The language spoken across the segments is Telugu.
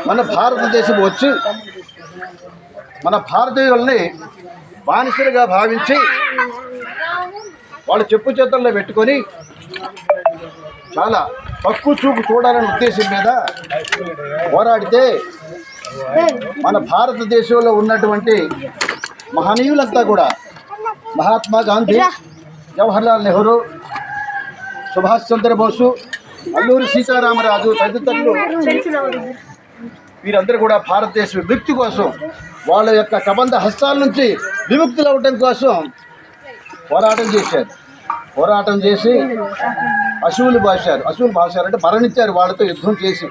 మన భారతదేశం వచ్చి మన భారతీయుల్ని బానిసలుగా భావించి వాళ్ళు చెప్పు చేతుల్లో పెట్టుకొని చాలా తక్కువ చూపు చూడాలనే ఉద్దేశం మీద పోరాడితే మన భారతదేశంలో ఉన్నటువంటి మహనీయులంతా కూడా మహాత్మా గాంధీ, జవహర్లాల్ నెహ్రూ, సుభాష్ చంద్రబోసు, అల్లూరి సీతారామరాజు తదితరులు వీరందరూ కూడా భారతదేశ విముక్తి కోసం వాళ్ళ యొక్క కబంధ హస్తాల నుంచి విముక్తులు అవ్వడం కోసం పోరాటం చేసి అసువులు బాశారు అంటే మరణించారు వాళ్ళతో యుద్ధం చేసి.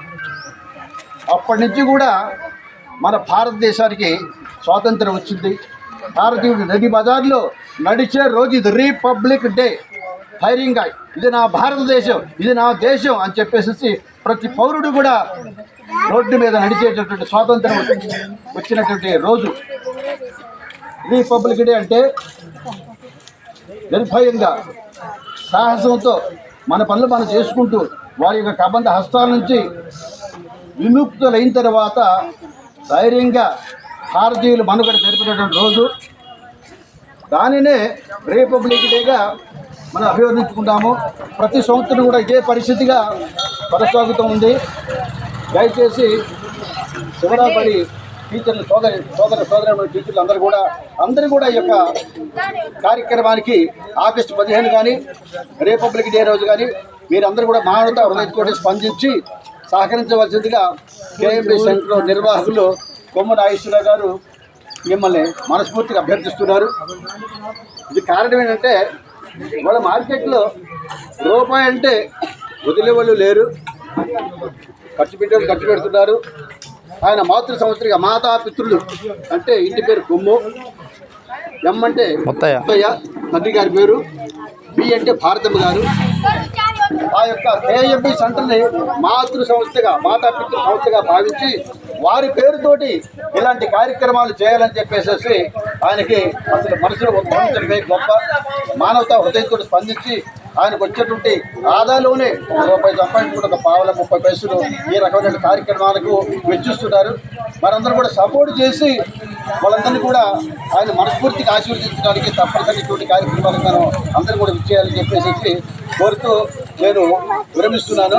అప్పటి నుంచి కూడా మన భారతదేశానికి స్వాతంత్రం వచ్చింది. భారతీయుడు నది బజార్లో నడిచే రోజు ఇది రిపబ్లిక్ డే, ధైర్యంగా ఇది నా భారతదేశం, ఇది నా దేశం అని చెప్పేసి ప్రతి పౌరుడు కూడా రోడ్డు మీద నడిచేటటువంటి స్వాతంత్రం వచ్చినటువంటి రోజు రిపబ్లిక్ డే. అంటే నిర్భయంగా సాహసంతో మన పనులు మనం చేసుకుంటూ వారి యొక్క కబంధ హస్తాల నుంచి విముక్తులైన తర్వాత ధైర్యంగా భారతీయులు మనుగడ జరిపేటటువంటి రోజు. దానినే రిపబ్లిక్ డేగా మనం అభివర్ణించుకుంటాము. ప్రతి సంవత్సరం కూడా ఇదే పరిస్థితిగా కొనసాగుతూ ఉంది. దయచేసి శివరాపల్లి టీచర్లు సోదర టీచర్లు అందరూ కూడా ఈ యొక్క కార్యక్రమానికి ఆగస్టు 15 కానీ రిపబ్లిక్ డే రోజు కానీ మీరందరూ కూడా మానవతా హృదయంతో స్పందించి సహకరించవలసిందిగా కేఎంబీ సెంటర్ నిర్వాహకులు కొమ్మ నాగేశ్వరరావు గారు మిమ్మల్ని మనస్ఫూర్తిగా అభ్యర్థిస్తున్నారు. ఇది కారణం ఏంటంటే వాళ్ళ మార్కెట్లో రూపాయి అంటే వదిలేవాళ్ళు లేరు, ఖర్చు పెడుతున్నారు. ఆయన మాతృ సంవత్సరంగా మాతాపితృలు అంటే ఇంటి పేరు కొమ్ము, ఎం అంటే ముత్తయ్య తండ్రి గారి పేరు, బి అంటే భారతమ్మ గారు. ఆ యొక్క కేఎంబీ సెంటర్ని మాతృ సంస్థగా భావించి వారి పేరుతోటి ఇలాంటి కార్యక్రమాలు చేయాలని చెప్పేసి ఆయనకి అసలు మనసులో ఉద్భవించడమే గొప్ప. మానవతా హృదయంతో స్పందించి ఆయనకు వచ్చేటువంటి ఆదాయంలోనే రూపాయి సంపాదించుకుని ఒక పావుల 30 పైసలు ఈ రకమైన కార్యక్రమాలకు వెచ్చిస్తున్నారు. మనందరూ కూడా సపోర్ట్ చేసి వాళ్ళందరినీ కూడా ఆయన మనస్ఫూర్తిగా ఆశీర్వదించడానికి తప్పనిసరి ఇటువంటి కార్యక్రమాలకు మనం అందరూ కూడా ఇచ్చేయాలని చెప్పేసి కోరుతూ నేను విరమిస్తున్నాను.